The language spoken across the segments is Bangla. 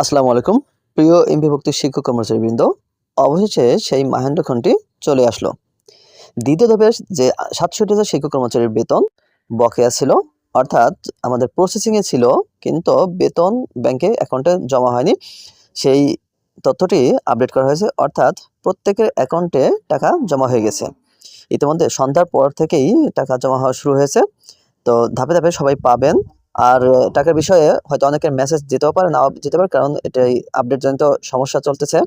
আসসালামু আলাইকুম। প্রিয় এমপিভুক্ত শিক্ষক কর্মচারীবৃন্দ, অবশেষে সেই মাহেন্দ্রক্ষণটি চলে আসলো। দ্বিতীয় ধাপের যে ৬৭,০০০ শিক্ষক কর্মচারীর বেতন বকেয়া ছিল, অর্থাৎ আমাদের প্রসেসিংয়ে ছিল কিন্তু বেতন ব্যাংকে অ্যাকাউন্টে জমা হয়নি। সেই তথ্যটি আপডেট করা হয়েছে, অর্থাৎ প্রত্যেকের অ্যাকাউন্টে টাকা জমা হয়ে গেছে। ইতিমধ্যে সন্ধ্যার পর থেকেই টাকা জমা হওয়া শুরু হয়েছে। তো ধাপে ধাপে সবাই পাবেন। আর টাকার বিষয়ে হয়তো অনেকের মেসেজ যেতেও পারে, নাও যেতে পারে, কারণ এটাই আপডেটজনিত সমস্যা চলতেছে।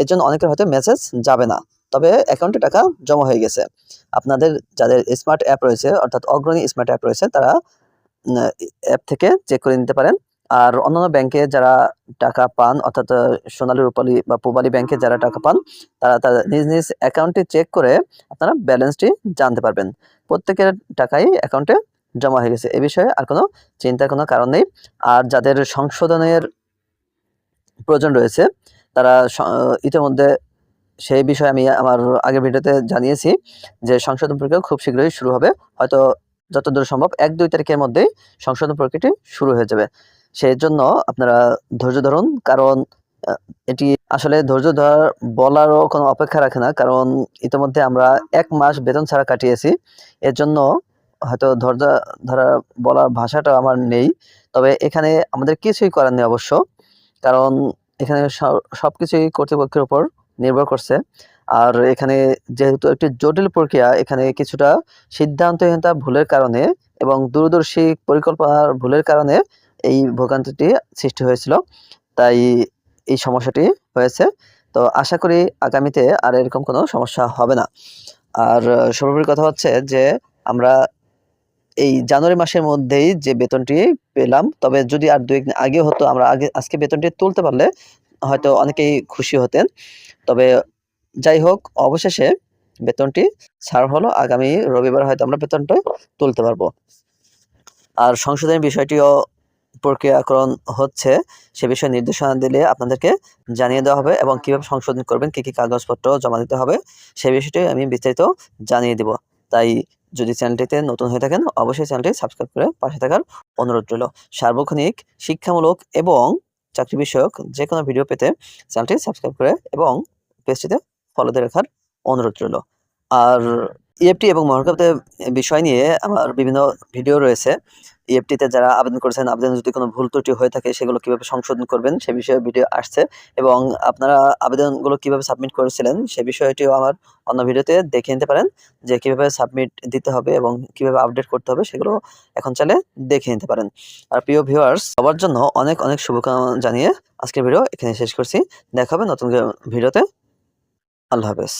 এর জন্য অনেকের হয়তো মেসেজ যাবে না, তবে অ্যাকাউন্টে টাকা জমা হয়ে গেছে। আপনাদের যাদের স্মার্ট অ্যাপ রয়েছে, অর্থাৎ অগ্রণী স্মার্ট অ্যাপ রয়েছে, তারা অ্যাপ থেকে চেক করে নিতে পারেন। আর অন্যান্য ব্যাংকে যারা টাকা পান, অর্থাৎ সোনালী, রূপালী বা পূবালী ব্যাংকে যারা টাকা পান, তারা তাদের নিজ নিজ অ্যাকাউন্টে চেক করে আপনারা ব্যালেন্সটি জানতে পারবেন। প্রত্যেকের টাকাই অ্যাকাউন্টে জমা হয়ে গেছে, এ বিষয়ে আর কোনো চিন্তার কোনো কারণ নেই। আর যাদের সংশোধনের প্রয়োজন রয়েছে, তারা ইতিমধ্যে সেই বিষয়ে আমি আমার আগের ভিডিওতে জানিয়েছি যে সংশোধন প্রক্রিয়া খুব শীঘ্রই শুরু হবে। হয়তো যতদূর সম্ভব ১-২ তারিখের মধ্যেই সংশোধন প্রক্রিয়াটি শুরু হয়ে যাবে। সেজন্য আপনারা ধৈর্য ধরুন, কারণ আ এটি আসলে ধৈর্য ধরার বলারও কোনো অপেক্ষা রাখে না। কারণ ইতিমধ্যে আমরা ১ মাস বেতন ছাড়া কাটিয়েছি। এর জন্য হয়তো ধৈর্য ধরা বলার ভাষাটা আমার নেই। তবে এখানে আমাদের কিছুই করার নেই অবশ্য। কারণ এখানে সবকিছুই কর্তৃপক্ষের উপর নির্ভর করছে। আর এখানে যেহেতু একটি জটিল প্রক্রিয়া, এখানে কিছুটা সিদ্ধান্তহীনতা ভুলের কারণে এবং দূরদর্শী পরিকল্পনার ভুলের কারণে এই ভোগান্তিটি সৃষ্টি হয়েছিল। তাই এই সমস্যাটি হয়েছে। তো আশা করি আগামীতে আর এরকম কোনো সমস্যা হবে না। আর সর্বোপরি কথা হচ্ছে যে আমরা এই জানুয়ারি মাসের মধ্যেই যে বেতনটি পেলাম, তবে যদি আর ২-১ দিন আগে হতো, আমরা আজকে বেতনটি তুলতে পারলে হয়তো অনেকেই খুশি হতেন। তবে যাই হোক, অবশেষে বেতনটি ছাড় হলো। আগামী রবিবার হয়তো আমরা বেতনটা তুলতে পারবো। আর সংশোধনের বিষয়টিও প্রক্রিয়াকরণ হচ্ছে, সে বিষয়ে নির্দেশনা দিলে আপনাদেরকে জানিয়ে দেওয়া হবে এবং কিভাবে সংশোধন করবেন, কি কি কাগজপত্র জমা দিতে হবে, সেই বিষয়টি আমি বিস্তারিত জানিয়ে দিব। তাই যদি চ্যানেলটিতে নতুন হয়ে থাকেন, অবশ্যই চ্যানেলটি সাবস্ক্রাইব করে পাশে থাকার অনুরোধ রইল। সার্বক্ষণিক শিক্ষামূলক এবং চাকরি বিষয়ক যে কোনো ভিডিও পেতে চ্যানেলটি সাবস্ক্রাইব করে এবং পেজটিতে ফলো দিয়ে রাখার অনুরোধ রইল। আর ইএফটি এবং মহার্ঘ বিষয় নিয়ে আমার বিভিন্ন ভিডিও রয়েছে। ইএফটিতে যারা আবেদন করেছেন, আবেদনে যদি কোনো ভুল ত্রুটি হয়ে থাকে, সেগুলো কিভাবে সংশোধন করবেন সে বিষয়ে ভিডিও আসছে, এবং আপনারা আবেদনগুলো কিভাবে সাবমিট করেছিলেন সে বিষয়টিও আমার অন্য ভিডিওতে দেখে নিতে পারেন, যে কিভাবে সাবমিট দিতে হবে এবং কিভাবে আপডেট করতে হবে, সেগুলো এখন চাইলে দেখে নিতে পারেন। আর প্রিয় ভিউয়ার্স, সবার জন্য অনেক অনেক শুভকামনা জানিয়ে আজকের ভিডিও এখানে শেষ করছি। দেখা হবে নতুন ভিডিওতে। আল্লাহ হাফেজ।